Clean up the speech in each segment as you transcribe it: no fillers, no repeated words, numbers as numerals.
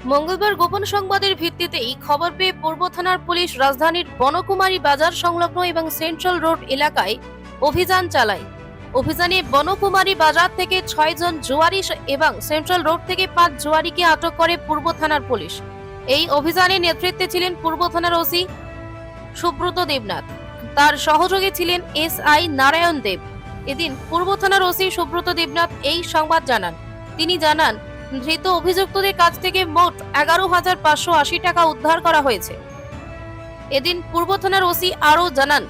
মঙ্গলবার গোপন সংবাদের ভিত্তিতেই খবর পেয়ে পূর্ব থানার পুলিশ রাজধানীর বনকুমারী বাজার সংলগ্ন এবং সেন্ট্রাল রোড এলাকায় অভিযান চালায়। অভিযানে বনকুমারী বাজার থেকে 6 জন জুয়ারি এবং সেন্ট্রাল রোড থেকে 5 জুয়ারিকে আটক করে পূর্ব থানার পুলিশ। এই অভিযানে নেতৃত্বে ছিলেন পূর্ব থানার ওসি সুব্রত দেবনাথ, তার সহযোগী ছিলেন এসআই নারায়ণ দেব। এদিন পূর্ব থানার ওসি সুব্রত দেবনাথ এই সংবাদ জানান। তিনি জানান, ধৃত অভিযুক্তদের কাছ থেকে মোট 11,580 টাকা উদ্ধার করা হয়েছে। এদিন পূর্ব থানার ওসি আরও জানান,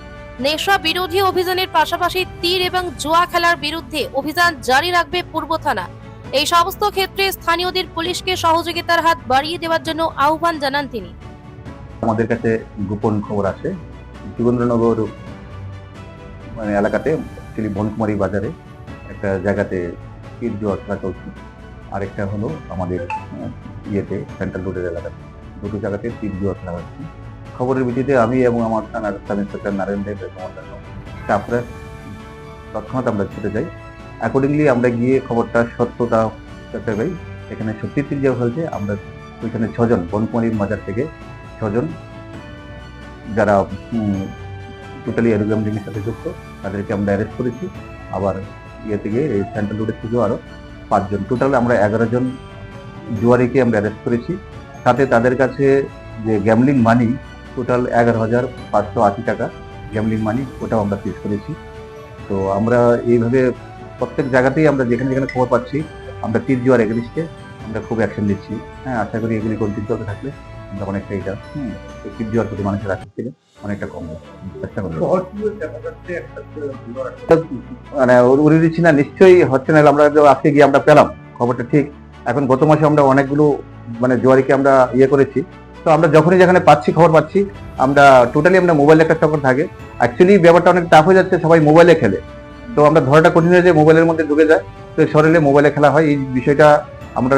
নেশা বিরোধী অভিযানের পাশাপাশি তীর এবং জুয়া খেলার বিরুদ্ধে অভিযান জারি রাখবে পূর্ব থানা। এই সমস্ত ক্ষেত্রে স্থানীয়দের পুলিশকে সহযোগিতার হাত বাড়িয়ে দেওয়ার জন্য আহ্বান জানান তিনি। আমাদের কাছে গোপন খবর আছে, যোগেন্দ্রনগর এলাকাতে বনকুমারী বাজারে একটা জায়গাতে তীর জুয়া খেলা চলছে, আরেকটা হলো আমাদের ইয়েতে সেন্ট্রাল রোডের এলাকাতে, দুটো জায়গাতে তীর জুয়া খেলা হচ্ছে। খবরের ভিত্তিতে আমি এবং আমার থানার সাব ইন্সপেক্টর নারায়ণ দেব এবং অন্যান্য স্টাফরা তৎক্ষণাৎ আমরা ছুটে যাই। অ্যাকর্ডিংলি আমরা গিয়ে খবরটা সত্যতা পেতে পাই, এখানে সত্যি তীর জুয়া হয়েছে। আমরা ওইখানে 6 জন বনকুমারী বাজার থেকে 6 জন যারা টোটালি এরকম জিনিসের সাথে যুক্ত, তাদেরকে আমরা অ্যারেস্ট করেছি। আবার ইয়ে থেকে এই সেন্ট্রাল রোডের থেকেও আরো 5 জন, টোটাল আমরা 11 জন জুয়ারিকে আমরা অ্যারেস্ট করেছি। সাথে তাদের কাছে যে গ্যামলিং মানি টোটাল 11,580 টাকা গ্যামলিং মানি, ওটাও আমরা সিজ করেছি। তো আমরা এইভাবে প্রত্যেক জায়গাতেই আমরা যেখানে যেখানে খবর পাচ্ছি আমরা তীর জুয়ার এগেনিস্টে আমরা খুব অ্যাকশন নিচ্ছি। হ্যাঁ, আশা করি এগুলি কন্টিনিউ করতে থাকলে আমরা অনেকটা এটা তীর জুয়ার প্রতি মানুষের আসক্তি ছিল অনেকটা কম চেষ্টা করবো। মানে উড়ে দিচ্ছি না, নিশ্চয়ই হচ্ছে না। আমরা আজকে গিয়ে আমরা পেলাম খবরটা ঠিক। এখন গত মাসে আমরা অনেকগুলো মানে জুয়ারিকে আমরা ইয়ে করেছি। তো আমরা যখনই যেখানে পাচ্ছি খবর পাচ্ছি, আমরা টোটালি আমরা মোবাইলে একটা চক্কর থাকে। অ্যাকচুয়ালি ব্যাপারটা অনেক টাফ হয়ে যাচ্ছে, সবাই মোবাইলে খেলে। তো আমরা ধরাটা কঠিন হয়ে যায়, মোবাইলের মধ্যে ঢুকে যায়, তো শরীরে মোবাইলে খেলা হয়। এই বিষয়টা আমরা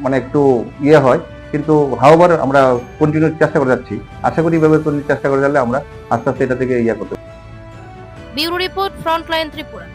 মানে একটু ইয়ে হয়, কিন্তু হাওবার আমরা কন্টিনিউ চেষ্টা করে যাচ্ছি। আশা করি এইভাবে চেষ্টা করে গেলে আমরা আস্তে আস্তে এটা থেকে ইয়ে করতে। Bureau report, frontline Tripura.